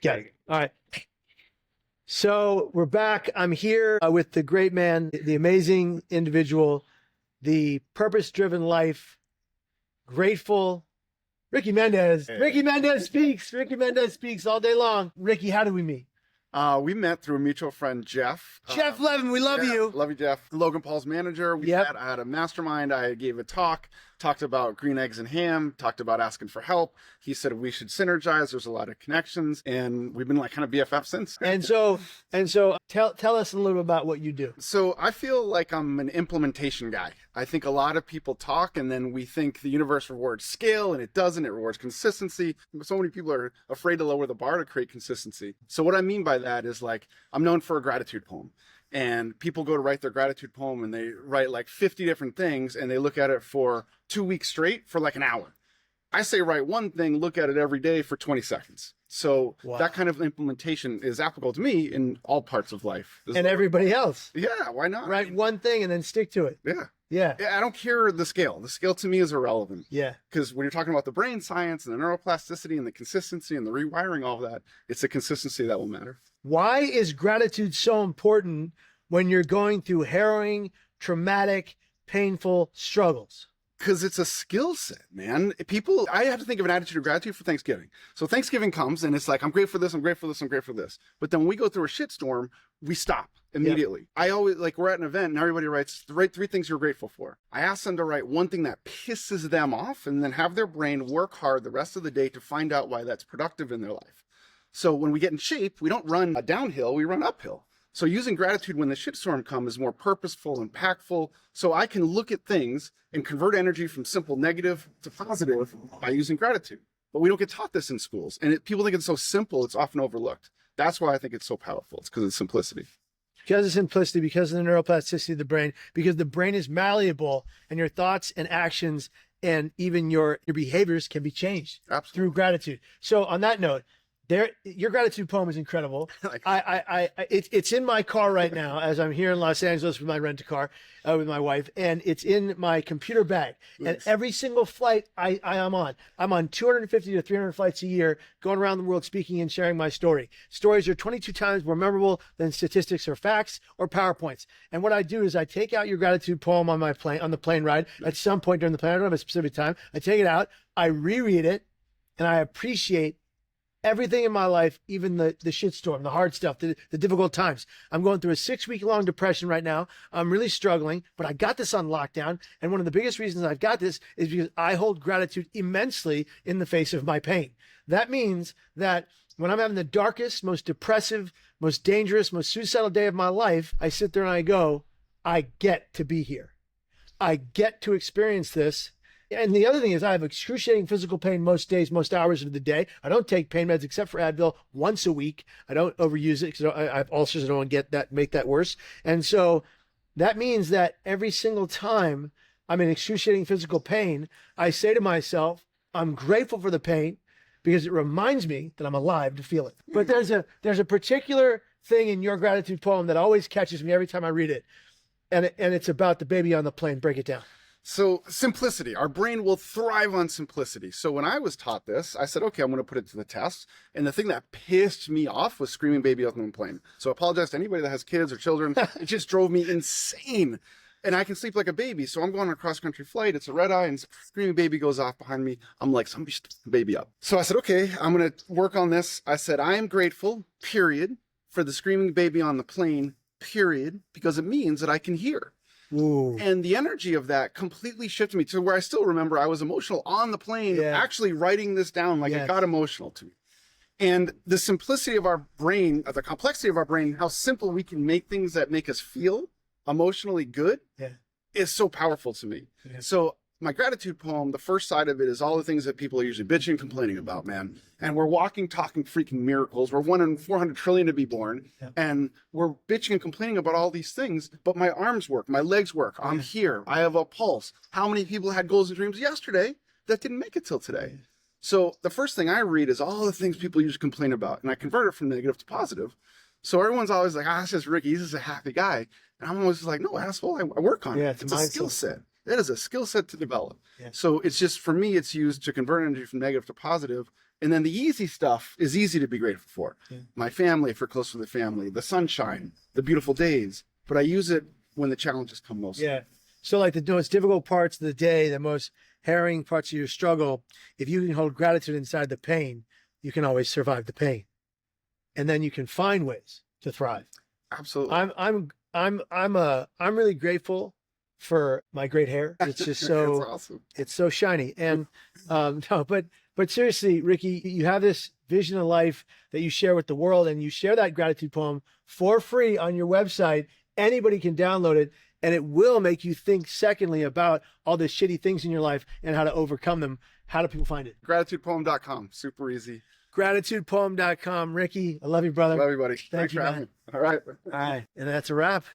Got it. All right. So we're back. I'm here with the great man, the amazing individual, the purpose-driven life, grateful, Ricky Mendez. Hey. Ricky Mendez speaks. Ricky Mendez speaks all day long. Ricky, how did we meet? We met through a mutual friend, Jeff. Jeff Levin, we love you. Love you, Jeff. Logan Paul's manager. I had a mastermind. I gave a talk, talked about green eggs and ham, talked about asking for help. He said we should synergize. There's a lot of connections, and we've been like kind of BFF since. And so tell us a little bit about what you do. So I feel like I'm an implementation guy. I think a lot of people talk and then we think the universe rewards scale, and it doesn't. It rewards consistency. So many people are afraid to lower the bar to create consistency. So what I mean by that is, like, I'm known for a gratitude poem, and people go to write their gratitude poem and they write like 50 different things and they look at it for 2 weeks straight for like an hour. I say write one thing, look at it every day for 20 seconds. So that kind of implementation is applicable to me in all parts of life. And everybody else. Yeah, why not? Write one thing and then stick to it. Yeah, I don't care the scale. The scale to me is irrelevant. Yeah. Because when you're talking about the brain science and the neuroplasticity and the consistency and the rewiring, all of that, it's the consistency that will matter. Why is gratitude so important when you're going through harrowing, traumatic, painful struggles? Because it's a skill set, man. I have to think of an attitude of gratitude for Thanksgiving. So Thanksgiving comes and it's like, I'm grateful for this, I'm grateful for this, I'm grateful for this. But then when we go through a shitstorm, we stop immediately. Yep. I always, like, we're at an event and everybody writes, write 3 things you're grateful for. I ask them to write one thing that pisses them off and then have their brain work hard the rest of the day to find out why that's productive in their life. So when we get in shape, we don't run downhill, we run uphill. So using gratitude when the shitstorm comes is more purposeful, impactful. So I can look at things and convert energy from simple negative to positive by using gratitude. But we don't get taught this in schools. And people think it's so simple, it's often overlooked. That's why I think it's so powerful. It's because of simplicity. Because of simplicity, because of the neuroplasticity of the brain, because the brain is malleable and your thoughts and actions and even your behaviors can be changed through gratitude. So on that note, your gratitude poem is incredible. It's in my car right now as I'm here in Los Angeles with my rent-a-car with my wife, and it's in my computer bag. And every single flight I am on, I'm on 250 to 300 flights a year, going around the world speaking and sharing my story. Stories are 22 times more memorable than statistics or facts or PowerPoints. And what I do is I take out your gratitude poem on the plane ride at some point during the plane. I don't have a specific time. I take it out, I reread it, and I appreciate everything in my life, even the shitstorm, the hard stuff, the difficult times. I'm going through a 6-week-long depression right now. I'm really struggling, but I got this on lockdown. And one of the biggest reasons I've got this is because I hold gratitude immensely in the face of my pain. That means that when I'm having the darkest, most depressive, most dangerous, most suicidal day of my life, I sit there and I go, I get to be here. I get to experience this. And the other thing is I have excruciating physical pain most days, most hours of the day. I don't take pain meds except for Advil once a week. I don't overuse it because I have ulcers. I don't want to make that worse. And so that means that every single time I'm in excruciating physical pain, I say to myself, I'm grateful for the pain because it reminds me that I'm alive to feel it. But there's a particular thing in your gratitude poem that always catches me every time I read it. And it's about the baby on the plane. Break it down. So simplicity, our brain will thrive on simplicity. So when I was taught this, I said, okay, I'm going to put it to the test. And the thing that pissed me off was screaming baby on the plane. So I apologize to anybody that has kids or children. It just drove me insane. And I can sleep like a baby. So I'm going on a cross-country flight. It's a red eye and screaming baby goes off behind me. I'm like, somebody shut the baby up. So I said, okay, I'm going to work on this. I said, I am grateful, period, for the screaming baby on the plane, period, because it means that I can hear. Ooh. And the energy of that completely shifted me to where I still remember I was emotional on the plane, actually writing this down, like it got emotional to me. And the simplicity of our brain, the complexity of our brain, how simple we can make things that make us feel emotionally good is so powerful to me. So my gratitude poem, the first side of it is all the things that people are usually bitching and complaining about, man. And we're walking, talking freaking miracles. We're 1 in 400 trillion to be born. And we're bitching and complaining about all these things, but my arms work, my legs work. I'm here. I have a pulse. How many people had goals and dreams yesterday that didn't make it till today? So the first thing I read is all the things people usually complain about. And I convert it from negative to positive. So everyone's always like, it's just Ricky. He's just a happy guy. And I'm always like, no, asshole, I work on it. It's a skill set. That is a skill set to develop. So it's just, for me, it's used to convert energy from negative to positive. And then the easy stuff is easy to be grateful for. Yeah. My family, if we're close with the family, the sunshine, the beautiful days. But I use it when the challenges come most. Yeah. So like the most difficult parts of the day, the most harrowing parts of your struggle, if you can hold gratitude inside the pain, you can always survive the pain. And then you can find ways to thrive. Absolutely. I'm really grateful for my great hair. It's just so It's awesome. It's so shiny. And no, but seriously, Ricky, you have this vision of life that you share with the world, and you share that gratitude poem for free on your website. Anybody can download it, and it will make you think secondly about all the shitty things in your life and how to overcome them. How do people find it? Gratitudepoem.com. Super easy. Gratitudepoem.com. Ricky, I love you, brother. Love you, buddy. Thank you, for having me. All right. All right. And that's a wrap.